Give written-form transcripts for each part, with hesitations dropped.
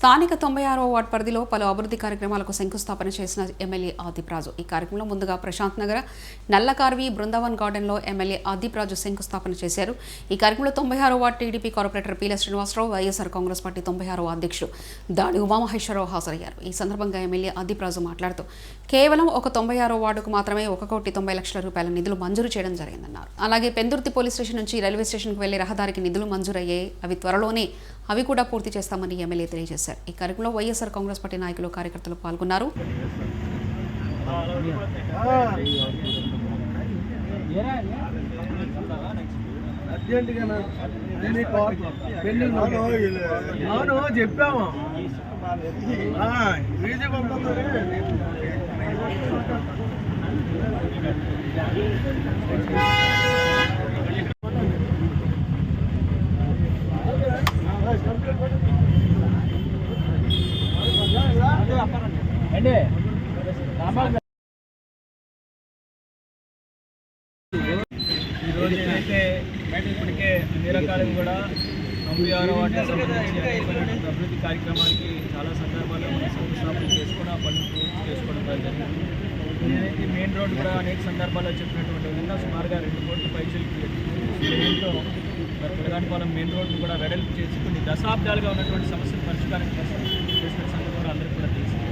స్థానిక 96వ వార్డు పరిధిలో పలు అభివృద్ధి కార్యక్రమాలకు శంకుస్థాపన చేసిన ఎమ్మెల్యే ఆదిప్రాజు. ఈ కార్యక్రమంలో ముందుగా ప్రశాంత్ నగర్, నల్లకార్వి, బృందావన్ గార్డెన్లో ఎమ్మెల్యే ఆదిప్రాజు శంకుస్థాపన చేశారు. ఈ కార్యక్రమంలో 96వ వార్డు టీడీపీ కార్పొరేటర్ పీల శ్రీనివాసరావు, వైఎస్ఆర్ కాంగ్రెస్ పార్టీ 96వ అధ్యక్షుడు దాడి ఉమామహేశ్వరరావు హాజరయ్యారు. ఈ సందర్భంగా ఎమ్మెల్యే ఆదిప్రాజు మాట్లాడుతూ కేవలం ఒక 96వ వార్డుకు మాత్రమే 1,90,00,000 రూపాయల నిధులు మంజూరు చేయడం జరిగిందన్నారు. అలాగే పెందుర్తి పోలీస్ స్టేషన్ నుంచి రైల్వే స్టేషన్కు వెళ్లే రహదారికి నిధులు మంజూరయ్యాయి. అవి త్వరలోనే అవి కూడా పూర్తి చేస్తామని ఎమ్మెల్యే తెలియజేశారు. ఈ కార్యక్రమంలో వైఎస్ఆర్ కాంగ్రెస్ పార్టీ నాయకులు, కార్యకర్తలు పాల్గొన్నారు. ఈరోజు ఏదైతే ఇప్పటికే అన్ని రకాలుగా కూడా 96వ వార్డుకి సంబంధించి అభివృద్ధి కార్యక్రమానికి చాలా సందర్భాల్లో మనం శంకుస్థాపన చేసుకుని ఆ పనులు పూర్తి చేసుకోవడం జరిగింది. ఏదైతే మెయిన్ రోడ్డు కూడా అనేక సందర్భాల్లో చెప్పినటువంటి విధంగా సుమారుగా 2 కోట్ల పైసలకి దీంట్లో పిల్లగాడిపాలెం మెయిన్ రోడ్డు కూడా వెడల్పు చేసి కొన్ని దశాబ్దాలుగా ఉన్నటువంటి సమస్యలు పరిష్కారం చేసిన సందర్భంలో అందరికీ కూడా తెలిసింది.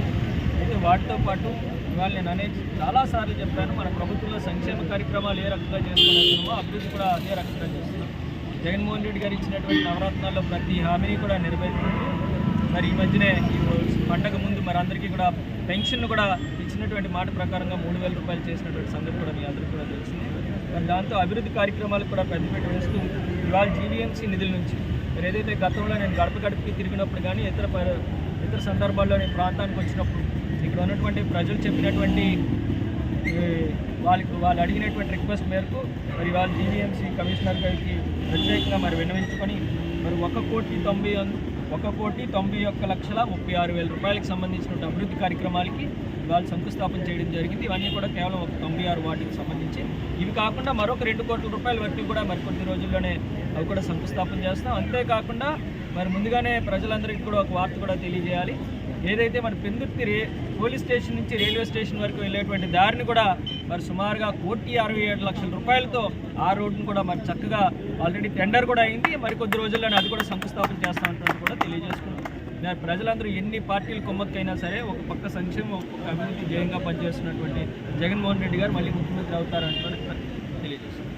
అయితే వాటితో పాటు ఇవాళ నేను అనేది చాలాసార్లు చెప్పాను, మన ప్రభుత్వంలో సంక్షేమ కార్యక్రమాలు ఏ రకంగా చేసుకున్నామో అభివృద్ధి కూడా అదే రకంగా చేస్తున్నాం. జగన్మోహన్ రెడ్డి గారు ఇచ్చినటువంటి నవరత్నాల్లో ప్రతి హామీని కూడా నెరవేరుతుంది. మరి ఈ మధ్యనే ఈ పండగ ముందు మరి అందరికీ కూడా పెన్షన్ కూడా ఇచ్చినటువంటి మాట ప్రకారంగా 3,000 రూపాయలు చేసినటువంటి సంగతి కూడా మీ అందరికీ కూడా తెలిసింది. మరి దాంతో అభివృద్ధి కార్యక్రమాలకు కూడా పెద్దపీట వేస్తూ ఇవాళ జీవీఎంసీ నిధుల నుంచి మరి ఏదైతే గతంలో నేను గడప గడపకి తిరిగినప్పుడు కానీ ఇతర సందర్భాల్లో నేను ప్రాంతానికి వచ్చినప్పుడు ఇక్కడ ఉన్నటువంటి ప్రజలు చెప్పినటువంటి వాళ్ళు అడిగినటువంటి రిక్వెస్ట్ మేరకు మరి వాళ్ళ జీవీఎంసీ కమిషనర్ గారికి ప్రత్యేకంగా మరి విన్నవించుకొని మరి 1,91,36,000 రూపాయలకు సంబంధించిన అభివృద్ధి కార్యక్రమాలకి వాళ్ళు శంకుస్థాపన చేయడం జరిగింది. ఇవన్నీ కూడా కేవలం ఒక 96 వార్డుకి సంబంధించి. ఇవి కాకుండా మరొక 2 కోట్ల రూపాయల వరకు కూడా మరికొద్ది రోజుల్లోనే అవి కూడా శంకుస్థాపన చేస్తాం. అంతేకాకుండా మరి ముందుగానే ప్రజలందరికీ కూడా ఒక వార్త కూడా తెలియజేయాలి. ఏదైతే మన పెందుర్తి పోలీస్ స్టేషన్ నుంచి రైల్వే స్టేషన్ వరకు వెళ్ళేటువంటి దారిని కూడా మరి సుమారుగా 1,67,00,000 రూపాయలతో ఆ రోడ్డును కూడా మరి చక్కగా ఆల్రెడీ టెండర్ కూడా అయింది. మరికొద్ది రోజుల్లోనే అది కూడా శంకుస్థాపన చేస్తామంటే కూడా తెలియజేసుకున్నాం. ప్రజలందరూ ఎన్ని పార్టీలు కొమ్మక్కైనా సరే ఒక పక్క సంక్షేమం, ఒక పక్క అభివృద్ధి ధ్యేయంగా పనిచేస్తున్నటువంటి జగన్మోహన్ రెడ్డి గారు మళ్ళీ ముఖ్యమంత్రి అవుతారంటే తెలియజేస్తున్నారు.